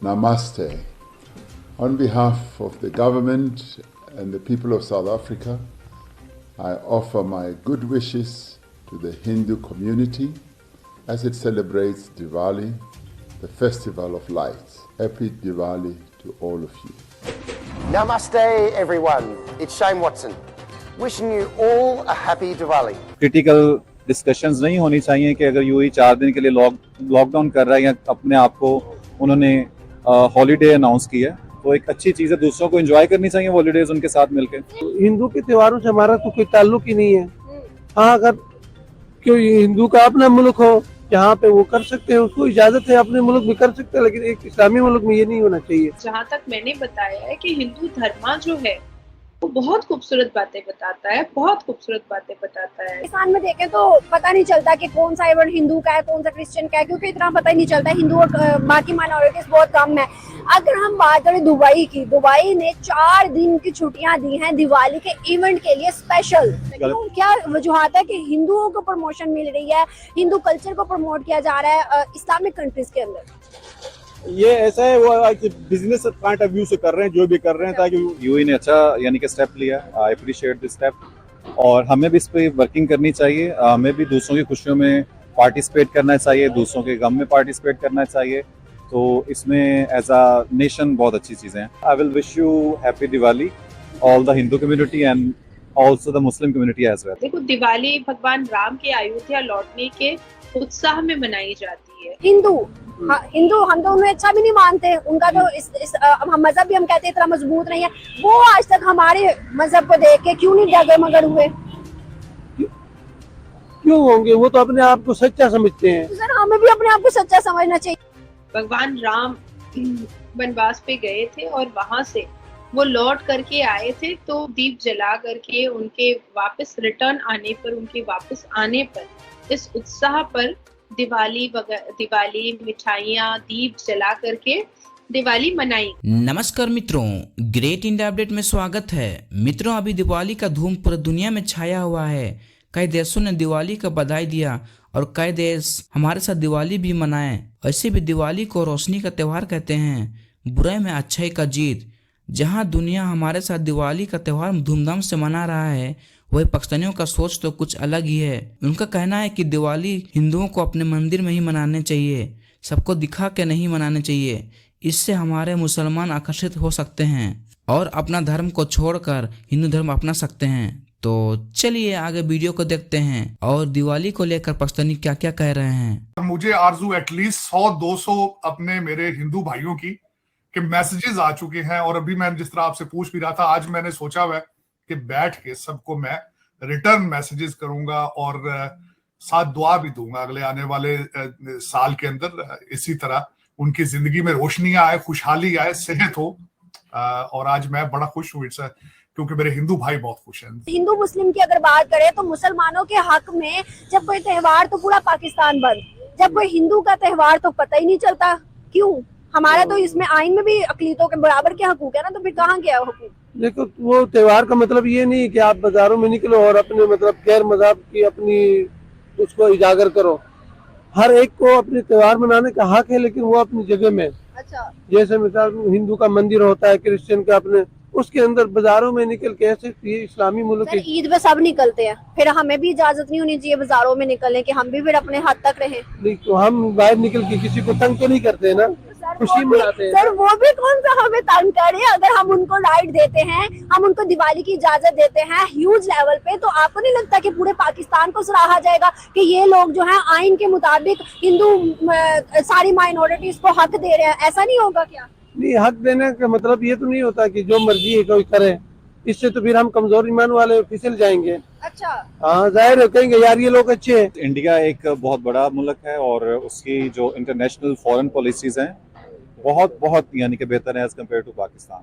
Namaste. On behalf of the government and the people of South Africa, I offer my good wishes to the Hindu community as it celebrates Diwali, the festival of lights. Happy Diwali to all of you. Namaste everyone, it's Shane Watson, wishing you all a happy Diwali. Critical discussions नहीं होनी चाहिए कि अगर UAE 4 दिन के लिए lockdown कर रहा है या अपने आप को उन्होंने हॉलीडे अनाउंस किया, तो एक अच्छी चीज़ है, दूसरों को एंजॉय करनी चाहिए हॉलीडेज उनके साथ मिलकर। हिंदू के त्योहारों से हमारा तो कोई ताल्लुक ही नहीं है। हाँ, अगर कोई हिंदू का अपना मुल्क हो जहाँ पे वो कर सकते हैं, उसको इजाजत है, अपने मुल्क में कर सकते हैं, लेकिन एक इस्लामी मुल्क में ये नहीं होना चाहिए। जहाँ तक मैंने बताया है कि हिंदू धर्म जो है वो बहुत खूबसूरत बातें बताता है, बहुत खूबसूरत बातें बताता है। पाकिस्तान में देखें तो पता नहीं चलता कि कौन सा इवेंट हिंदू का है, कौन सा क्रिश्चियन का है, क्योंकि इतना पता ही नहीं चलता। हिंदू और बाकी माइनॉरिटीज बहुत कम है। अगर हम बात करें दुबई की, दुबई ने 4 दिन की छुट्टियां दी हैं दिवाली के इवेंट के लिए स्पेशल। तो क्या वजूहत है कि हिंदुओं को प्रमोशन मिल रही है, हिंदू कल्चर को प्रमोट किया जा रहा है इस्लामिक कंट्रीज के अंदर? ये ऐसा है, वो बिजनेस पॉइंट ऑफ व्यू से कर रहे हैं जो भी कर रहे हैं, ताकि यूएई ने अच्छा यानी कि स्टेप लिया। आई अप्रिशिएट दिस स्टेप और हमें भी इस पे वर्किंग करनी चाहिए। हमें भी दूसरों की खुशियों में पार्टिसिपेट करना चाहिए, दूसरों के गम में पार्टिसिपेट करना चाहिए। तो इसमें एज अ नेशन बहुत अच्छी चीज़ें हैं। I will wish you happy Diwali all the Hindu community and also the Muslim community as well. देखो, दिवाली भगवान राम के अयोध्या लौटने के उत्साह में मनाई जाती है। हिंदू हम तो उन्हें अच्छा भी नहीं मानते, उनका तो हम मजहब भी हम कहते हैं इतना मजबूत नहीं है। वो आज तक हमारे मजहब को देख के क्यों नहीं डगर मगर हुए? क्यों होंगे? वो तो अपने आप को सच्चा समझते हैं। सर, हमें भी अपने आप को सच्चा समझना चाहिए। भगवान राम वनवास पे गए थे और वहां से वो लौट करके आए थे, तो दीप जला करके उनके वापस रिटर्न आने पर, उनके वापस आने पर, इस उत्साह पर दिवाली मिठाइयाँ दीप जला करके दिवाली मनाई। नमस्कार मित्रों, ग्रेट इंडिया अपडेट में स्वागत है। मित्रों, अभी दिवाली का धूम पूरी दुनिया में छाया हुआ है। कई देशों ने दिवाली का बधाई दिया और कई देश हमारे साथ दिवाली भी मनाए। ऐसे भी दिवाली को रोशनी का त्यौहार कहते हैं, बुराई में अच्छाई का जीत। जहां दुनिया हमारे साथ दिवाली का त्यौहार धूमधाम से मना रहा है, वही पाकिस्तानियों का सोच तो कुछ अलग ही है। उनका कहना है कि दिवाली हिंदुओं को अपने मंदिर में ही मनाने चाहिए, सबको दिखा के नहीं मनाने चाहिए। इससे हमारे मुसलमान आकर्षित हो सकते हैं और अपना धर्म को छोड़कर हिंदू धर्म अपना सकते हैं। तो चलिए आगे वीडियो को देखते हैं और दिवाली को लेकर पाकिस्तानी क्या क्या कह रहे हैं। मुझे आरजू एटलीस्ट 100-200 अपने मेरे हिंदू भाइयों की के मैसेजेस आ चुके हैं, और अभी मैं जिस तरह आपसे पूछ भी रहा था, आज मैंने सोचा हुआ कि बैठ के सबको मैं रिटर्न मैसेजेस करूंगा और साथ दुआ भी दूंगा अगले आने वाले साल के अंदर इसी तरह उनकी जिंदगी में रोशनियां आए, खुशहाली आए, सेहत हो। और आज मैं बड़ा खुश हूँ क्योंकि मेरे हिंदू भाई बहुत खुश हैं। हिंदू मुस्लिम की अगर बात करें तो मुसलमानों के हक में जब कोई त्योहार तो पूरा पाकिस्तान बंद, जब कोई हिंदू का त्योहार तो पता ही नहीं चलता। क्यों? हमारा तो इसमें आइन में भी अकलीतों के बराबर के हकूक है ना, तो फिर कहाँ गया हकूक? देखो, वो त्योहार का मतलब ये नहीं कि आप बाजारों में निकलो और अपने मतलब गैर मजहब की अपनी उसको उजागर करो। हर एक को अपने त्योहार मनाने का हक है, लेकिन वो अपनी जगह में। अच्छा, जैसे मिसाल हिंदू का मंदिर होता है, क्रिश्चियन का अपने, उसके अंदर बाजारों में निकल के ऐसे ये इस्लामी मुल्क सर ईद पे सब निकलते हैं, फिर हमें भी इजाजत नहीं होनी चाहिए बाजारों में निकलने की? हम भी फिर अपने हद तक रहे। नहीं तो हम बाहर निकल के किसी को तंग तो नहीं करते ना, खुशी मनाते हैं। सर वो भी कौन सा हमें तंग करे? अगर हम उनको राइट देते हैं, हम उनको दिवाली की इजाजत देते हैं ह्यूज लेवल पे, तो आपको नहीं लगता कि पूरे पाकिस्तान को सराहा जाएगा कि ये लोग जो है आइन के मुताबिक हिंदू सारी माइनॉरिटीज को हक दे रहे हैं? ऐसा नहीं होगा क्या? नहीं, हक देने का मतलब ये तो नहीं होता कि जो मर्जी है कोई करे। इससे तो फिर हम कमजोर ईमान वाले फिसल जाएंगे। अच्छा, हाँ, जाहिर है, कहेंगे यार ये लोग अच्छे हैं। इंडिया एक बहुत बड़ा मुल्क है और उसकी जो इंटरनेशनल फॉरेन पॉलिसीज हैं बहुत बहुत यानी कि बेहतर है as compare to Pakistan.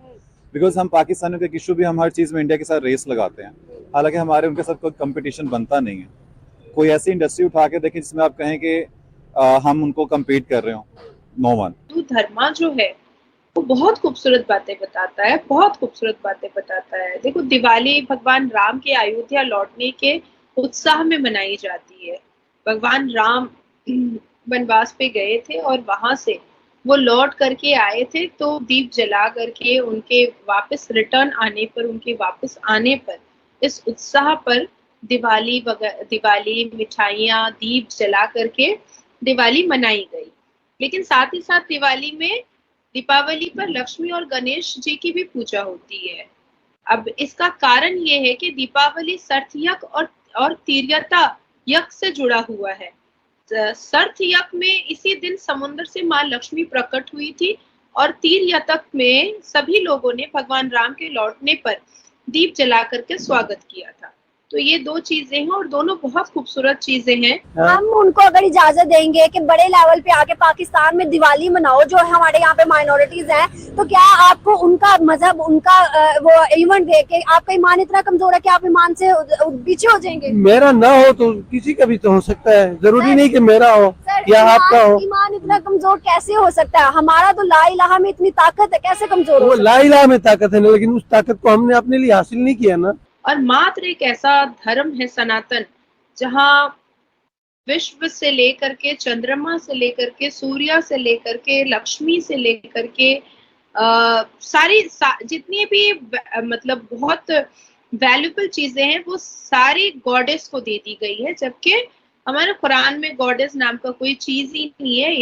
Because हम पाकिस्तानियों के इशू भी हम हर चीज़ में इंडिया के साथ रेस लगाते हैं, हालांकि हमारे उनके साथ कोई कंपटीशन बनता नहीं है। कोई ऐसी इंडस्ट्री उठा के देखें जिसमें आप कहें कि हम उनको कम्पीट कर रहे हो, नो वन। हिंदू धर्म जो है वो बहुत खूबसूरत बातें बताता है, बहुत खूबसूरत बातें बताता है। देखो, दिवाली भगवान राम के अयोध्या लौटने के उत्साह में मनाई जाती है। भगवान राम वनवास पे गए थे और वहां से वो लौट करके आए थे, तो दीप जला करके उनके वापस रिटर्न आने पर, उनके वापस आने पर, इस उत्साह पर दिवाली मिठाइयाँ दीप जला करके दिवाली मनाई गई। लेकिन साथ ही साथ दीपावली पर लक्ष्मी और गणेश जी की भी पूजा होती है। अब इसका कारण ये है कि दीपावली सर्थ यज्ञ और तीर्यता यज्ञ से जुड़ा हुआ है। सर्थ यज्ञ में इसी दिन समुद्र से माँ लक्ष्मी प्रकट हुई थी और तीर्यतक में सभी लोगों ने भगवान राम के लौटने पर दीप जला करके स्वागत किया था। तो ये दो चीजें हैं और दोनों बहुत खूबसूरत चीजें हैं। हम उनको अगर इजाजत देंगे कि बड़े लेवल पे आके पाकिस्तान में दिवाली मनाओ, जो हमारे यहाँ पे माइनॉरिटीज हैं, तो क्या आपको उनका मजहब, उनका वो इवेंट देख के आपका ईमान इतना कमजोर है कि आप ईमान से पीछे हो जाएंगे? मेरा ना हो तो किसी का भी तो हो सकता है, जरूरी नहीं कि मेरा हो या आपका हो। ईमान इतना कमजोर कैसे हो सकता है? हमारा तो ला इलाहा में इतनी ताकत है, कैसे कमजोर हो? वो ला इलाहा में ताकत है ना, लेकिन उस ताकत को हमने अपने लिए हासिल नहीं किया ना। और मात्र एक ऐसा धर्म है सनातन, जहाँ विश्व से लेकर के, चंद्रमा से लेकर के, सूर्य से लेकर के, लक्ष्मी से लेकर के जितनी भी मतलब बहुत वैल्यूबल चीजें हैं वो सारी गॉडेस को दे दी गई है, जबकि हमारे कुरान में गॉडेस नाम का कोई चीज ही नहीं है।